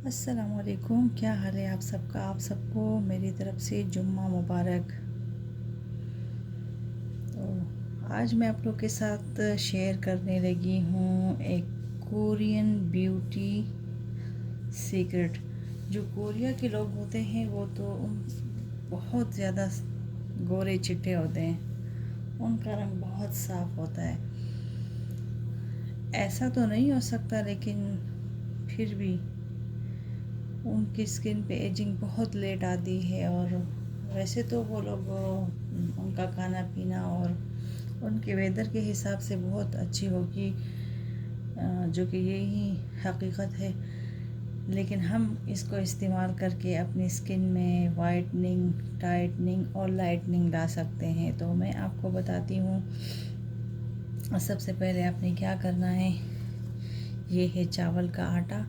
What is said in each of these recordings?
अस्सलामुअलैकुम। क्या हाल है आप सबका? आप सबको मेरी तरफ से जुम्मा मुबारक। तो आज मैं आप लोग के साथ शेयर करने लगी हूँ एक कोरियन ब्यूटी सीक्रेट। जो कोरिया के लोग होते हैं वो तो बहुत ज़्यादा गोरे चिट्टे होते हैं, उनका रंग बहुत साफ़ होता है। ऐसा तो नहीं हो सकता, लेकिन फिर भी उनकी स्किन पे एजिंग बहुत लेट आती है। और वैसे तो वो लोग उनका खाना पीना और उनके वेदर के हिसाब से बहुत अच्छी होगी, जो कि यही हकीकत है। लेकिन हम इसको इस्तेमाल करके अपनी स्किन में वाइटनिंग, टाइटनिंग और लाइटनिंग ला सकते हैं। तो मैं आपको बताती हूँ। सबसे पहले आपने क्या करना है, ये है चावल का आटा।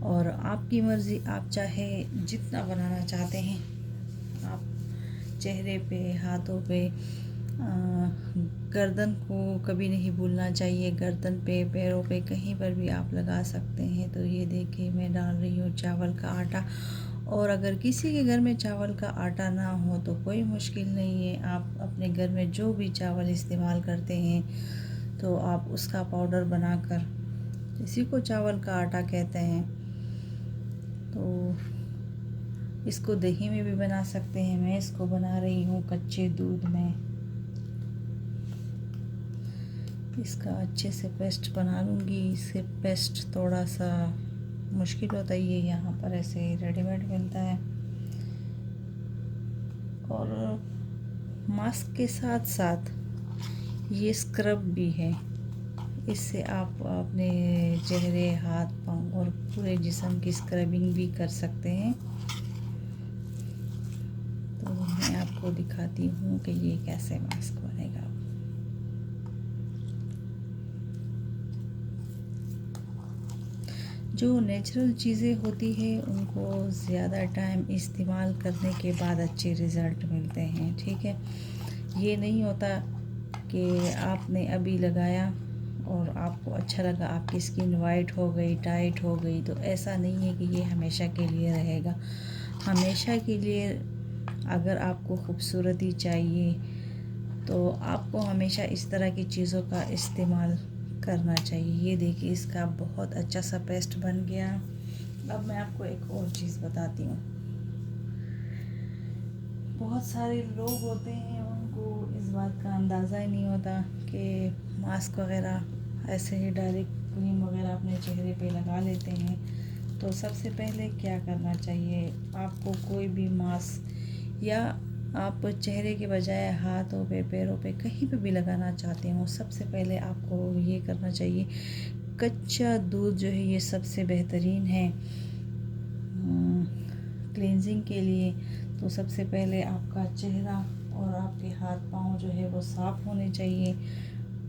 और आपकी मर्ज़ी, आप चाहे जितना बनाना चाहते हैं। आप चेहरे पे, हाथों पे, गर्दन को कभी नहीं भूलना चाहिए। गर्दन पे, पैरों पे, कहीं पर भी आप लगा सकते हैं। तो ये देखिए मैं डाल रही हूँ चावल का आटा। और अगर किसी के घर में चावल का आटा ना हो तो कोई मुश्किल नहीं है। आप अपने घर में जो भी चावल इस्तेमाल करते हैं तो आप उसका पाउडर बनाकर, इसी को चावल का आटा कहते हैं, तो इसको दही में भी बना सकते हैं। मैं इसको बना रही हूँ कच्चे दूध में। इसका अच्छे से पेस्ट बना लूँगी। इससे पेस्ट थोड़ा सा मुश्किल होता है, ये यहाँ पर ऐसे रेडीमेड मिलता है। और मास्क के साथ साथ ये स्क्रब भी है। इससे आप अपने चेहरे, हाथ, पाँव और पूरे जिस्म की स्क्रबिंग भी कर सकते हैं। तो मैं आपको दिखाती हूँ कि ये कैसे मास्क बनेगा। जो नेचुरल चीज़ें होती है उनको ज़्यादा टाइम इस्तेमाल करने के बाद अच्छे रिज़ल्ट मिलते हैं, ठीक है। ये नहीं होता कि आपने अभी लगाया और आपको अच्छा लगा, आपकी स्किन वाइट हो गई, टाइट हो गई, तो ऐसा नहीं है कि ये हमेशा के लिए रहेगा। हमेशा के लिए अगर आपको खूबसूरती चाहिए तो आपको हमेशा इस तरह की चीज़ों का इस्तेमाल करना चाहिए। ये देखिए इसका बहुत अच्छा सा पेस्ट बन गया। अब मैं आपको एक और चीज़ बताती हूँ। बहुत सारे लोग होते हैं उनको इस बात का अंदाज़ा ही नहीं होता कि मास्क वगैरह ऐसे ही डायरेक्ट क्रीम वगैरह अपने चेहरे पे लगा लेते हैं। तो सबसे पहले क्या करना चाहिए, आपको कोई भी मास्क या आप चेहरे के बजाय हाथों पे, पैरों पे, कहीं पे भी लगाना चाहते हो, सबसे पहले आपको ये करना चाहिए, कच्चा दूध जो है ये सबसे बेहतरीन है क्लींजिंग के लिए। तो सबसे पहले आपका चेहरा और आपके हाथ पाँव जो है वो साफ़ होने चाहिए।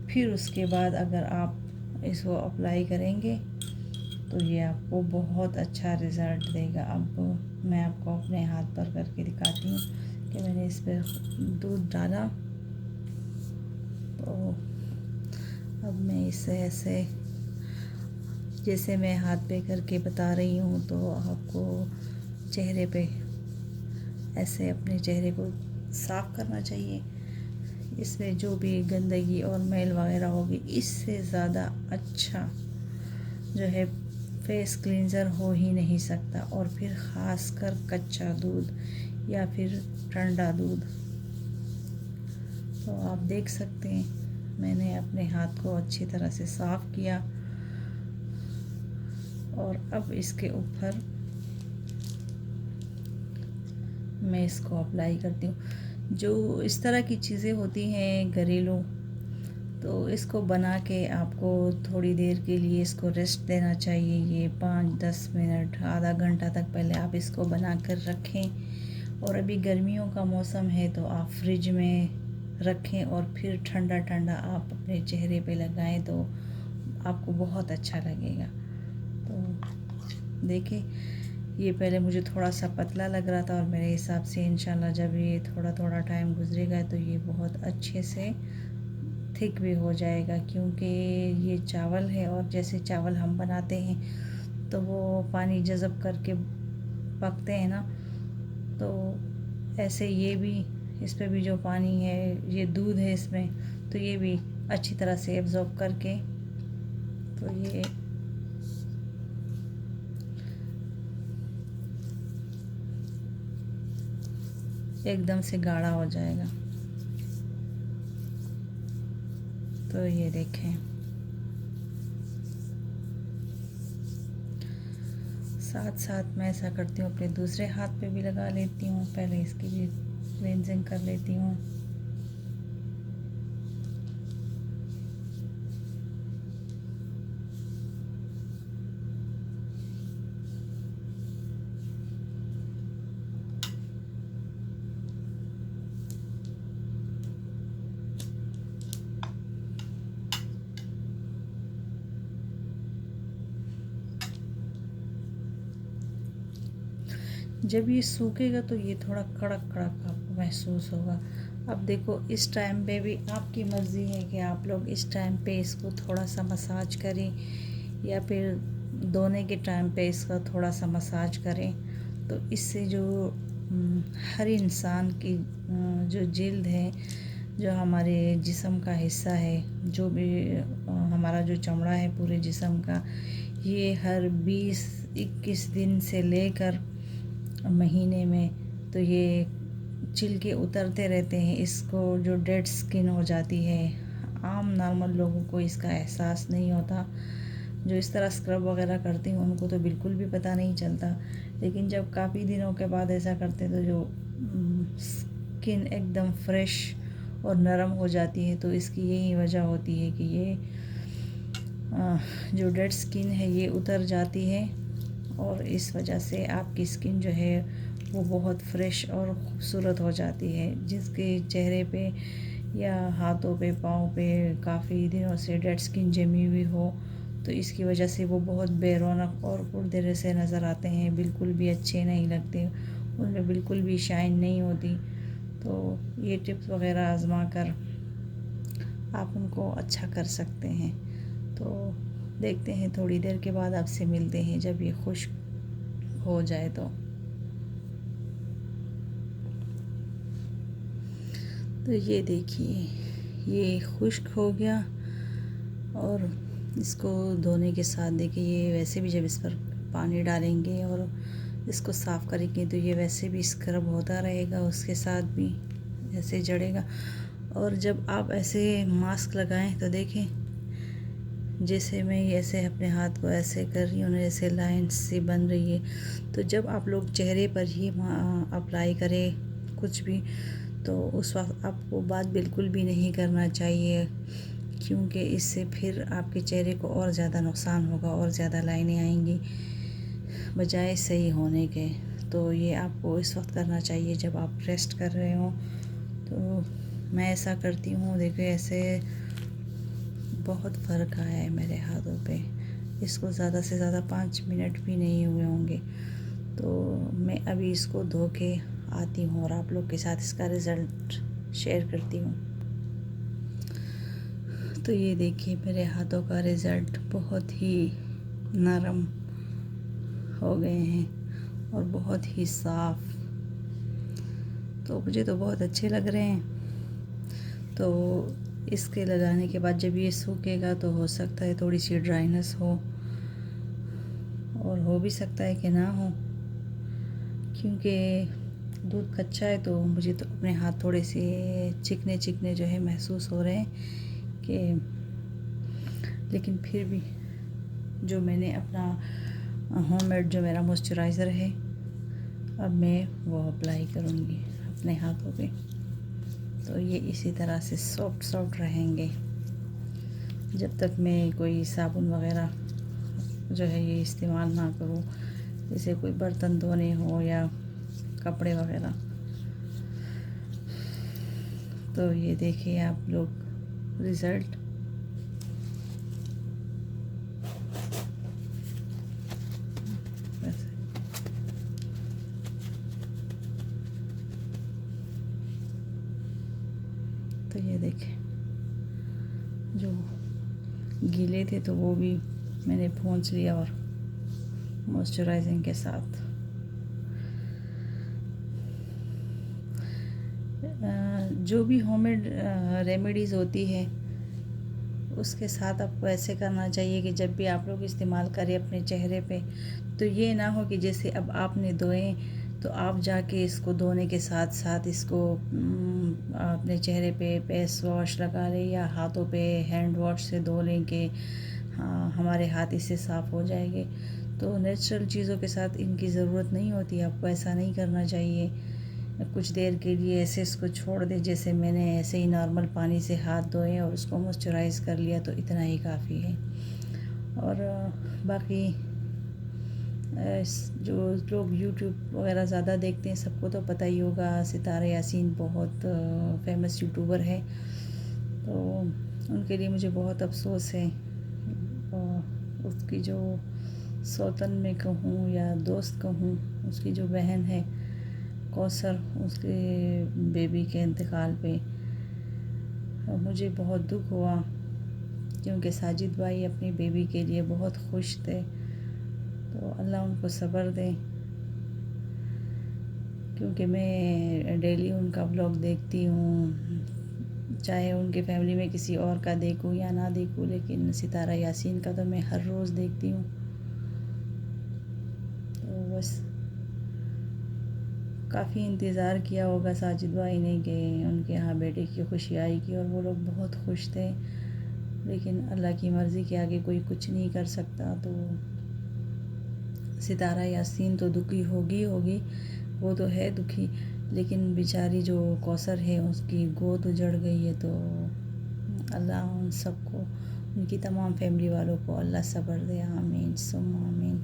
फिर उसके बाद अगर आप इसको अप्लाई करेंगे तो ये आपको बहुत अच्छा रिज़ल्ट देगा। अब मैं आपको अपने हाथ पर करके दिखाती हूँ कि मैंने इस पर दूध डाला। तो अब मैं इसे ऐसे, जैसे मैं हाथ पे करके बता रही हूँ, तो आपको चेहरे पे ऐसे अपने चेहरे को साफ़ करना चाहिए। इसमें जो भी गंदगी और मैल वगैरह होगी, इससे ज़्यादा अच्छा जो है फेस क्लींज़र हो ही नहीं सकता। और फिर ख़ास कर कच्चा दूध या फिर ठंडा दूध। तो आप देख सकते हैं मैंने अपने हाथ को अच्छी तरह से साफ़ किया। और अब इसके ऊपर मैं इसको अप्लाई करती हूँ। जो इस तरह की चीज़ें होती हैं घरेलू, तो इसको बना के आपको थोड़ी देर के लिए इसको रेस्ट देना चाहिए। ये 5-10 मिनट, आधा घंटा तक पहले आप इसको बना कर रखें। और अभी गर्मियों का मौसम है तो आप फ्रिज में रखें और फिर ठंडा ठंडा आप अपने चेहरे पे लगाएं तो आपको बहुत अच्छा लगेगा। तो देखिए, ये पहले मुझे थोड़ा सा पतला लग रहा था और मेरे हिसाब से इंशाल्लाह जब ये थोड़ा थोड़ा टाइम गुजरेगा तो ये बहुत अच्छे से थिक भी हो जाएगा। क्योंकि ये चावल है और जैसे चावल हम बनाते हैं तो वो पानी जज़ब करके पकते हैं ना, तो ऐसे ये भी, इस पे भी जो पानी है, ये दूध है इसमें, तो ये भी अच्छी तरह से एब्ज़ॉर्ब करके, तो ये एकदम से गाढ़ा हो जाएगा। तो ये देखें, साथ साथ मैं ऐसा करती हूँ, अपने दूसरे हाथ पे भी लगा लेती हूँ। पहले इसकी भी क्लेंजिंग कर लेती हूँ। जब ये सूखेगा तो ये थोड़ा कड़क कड़क आपको महसूस होगा। अब देखो, इस टाइम पे भी आपकी मर्ज़ी है कि आप लोग इस टाइम पे इसको थोड़ा सा मसाज करें, या फिर धोने के टाइम पे इसका थोड़ा सा मसाज करें। तो इससे जो हर इंसान की जो जिल्द है, जो हमारे जिस्म का हिस्सा है, जो भी हमारा जो चमड़ा है पूरे जिस्म का, ये हर 20-21 दिन से लेकर महीने में तो ये छिलके उतरते रहते हैं। इसको जो डेड स्किन हो जाती है, आम नॉर्मल लोगों को इसका एहसास नहीं होता। जो इस तरह स्क्रब वगैरह करती हैं उनको तो बिल्कुल भी पता नहीं चलता, लेकिन जब काफ़ी दिनों के बाद ऐसा करते हैं तो जो स्किन एकदम फ्रेश और नरम हो जाती है। तो इसकी यही वजह होती है कि ये जो डेड स्किन है ये उतर जाती है, और इस वजह से आपकी स्किन जो है वो बहुत फ्रेश और ख़ूबसूरत हो जाती है। जिसके चेहरे पे या हाथों पे, पाँव पे काफ़ी दिनों से डेड स्किन जमी हुई हो, तो इसकी वजह से वो बहुत बेरौनक और खुरदरे से नज़र आते हैं, बिल्कुल भी अच्छे नहीं लगते, उनमें बिल्कुल भी शाइन नहीं होती। तो ये टिप्स वगैरह आज़मा कर आप उनको अच्छा कर सकते हैं। तो देखते हैं, थोड़ी देर के बाद आपसे मिलते हैं जब ये खुश्क हो जाए। तो ये देखिए, ये खुश्क हो गया, और इसको धोने के साथ देखिए, ये वैसे भी जब इस पर पानी डालेंगे और इसको साफ़ करेंगे तो ये वैसे भी स्क्रब होता रहेगा, उसके साथ भी ऐसे जड़ेगा। और जब आप ऐसे मास्क लगाएं तो देखें, जैसे मैं ऐसे अपने हाथ को ऐसे कर रही हूँ ना, जैसे लाइन सी बन रही है। तो जब आप लोग चेहरे पर ही अप्लाई करें कुछ भी, तो उस वक्त आपको बात बिल्कुल भी नहीं करना चाहिए, क्योंकि इससे फिर आपके चेहरे को और ज़्यादा नुकसान होगा और ज़्यादा लाइनें आएंगी बजाय सही होने के। तो ये आपको इस वक्त करना चाहिए जब आप रेस्ट कर रहे हो। तो मैं ऐसा करती हूँ। देखो, ऐसे बहुत फ़र्क आया है मेरे हाथों पे। इसको ज़्यादा से ज़्यादा 5 मिनट भी नहीं हुए होंगे। तो मैं अभी इसको धो के आती हूँ और आप लोग के साथ इसका रिज़ल्ट शेयर करती हूँ। तो ये देखिए, मेरे हाथों का रिज़ल्ट बहुत ही नरम हो गए हैं और बहुत ही साफ़। तो मुझे तो बहुत अच्छे लग रहे हैं। तो इसके लगाने के बाद जब ये सूखेगा तो हो सकता है थोड़ी सी ड्राइनेस हो, और हो भी सकता है कि ना हो, क्योंकि दूध कच्चा है। तो मुझे तो अपने हाथ थोड़े से चिकने चिकने जो है महसूस हो रहे हैं कि, लेकिन फिर भी जो मैंने अपना होममेड जो मेरा मॉइस्चराइज़र है, अब मैं वो अप्लाई करूँगी अपने हाथों पे। तो ये इसी तरह से सॉफ्ट सॉफ्ट रहेंगे जब तक मैं कोई साबुन वगैरह जो है ये इस्तेमाल ना करूँ, जैसे कोई बर्तन धोने हो या कपड़े वगैरह। तो ये देखिए आप लोग रिज़ल्ट। तो ये देखें, जो गीले थे तो वो भी मैंने पोंछ लिया और मॉइस्चराइजिंग के साथ। जो भी होममेड रेमेडीज़ होती है उसके साथ आपको ऐसे करना चाहिए कि जब भी आप लोग इस्तेमाल करें अपने चेहरे पे, तो ये ना हो कि जैसे अब आपने धोए तो आप जाके इसको धोने के साथ साथ इसको अपने चेहरे पे फेस वॉश लगा लें या हाथों पे हैंड वॉश से धो लें कि हाँ हमारे हाथ इससे साफ़ हो जाएंगे। तो नेचुरल चीज़ों के साथ इनकी ज़रूरत नहीं होती, आपको ऐसा नहीं करना चाहिए। कुछ देर के लिए ऐसे इसको छोड़ दें, जैसे मैंने ऐसे ही नॉर्मल पानी से हाथ धोए और उसको मॉइस्चराइज़ कर लिया, तो इतना ही काफ़ी है। और बाकी जो लोग यूट्यूब वगैरह ज़्यादा देखते हैं सबको तो पता ही होगा, सितारा यासीन बहुत फेमस यूट्यूबर है, तो उनके लिए मुझे बहुत अफसोस है। उसकी जो सौतन में कहूँ या दोस्त कहूँ, उसकी जो बहन है कौसर, उसके बेबी के इंतकाल पे मुझे बहुत दुख हुआ, क्योंकि साजिद भाई अपनी बेबी के लिए बहुत खुश थे। तो अल्लाह उनको सब्र दे, क्योंकि मैं डेली उनका ब्लॉग देखती हूँ, चाहे उनके फैमिली में किसी और का देखूँ या ना देखूँ, लेकिन सितारा यासीन का तो मैं हर रोज़ देखती हूँ। तो बस काफ़ी इंतज़ार किया होगा साजिद भाई ने कि उनके यहाँ बेटे की खुशी आएगी, और वो लोग बहुत खुश थे, लेकिन अल्लाह की मर्ज़ी के आगे कोई कुछ नहीं कर सकता। तो सितारा यासीन तो दुखी होगी, वो तो है दुखी, लेकिन बेचारी जो कौसर है उसकी गोद उजड़ गई है। तो अल्लाह उन सबको, उनकी तमाम फैमिली वालों को अल्लाह सब्र दे, आमीन सुम्मा आमीन।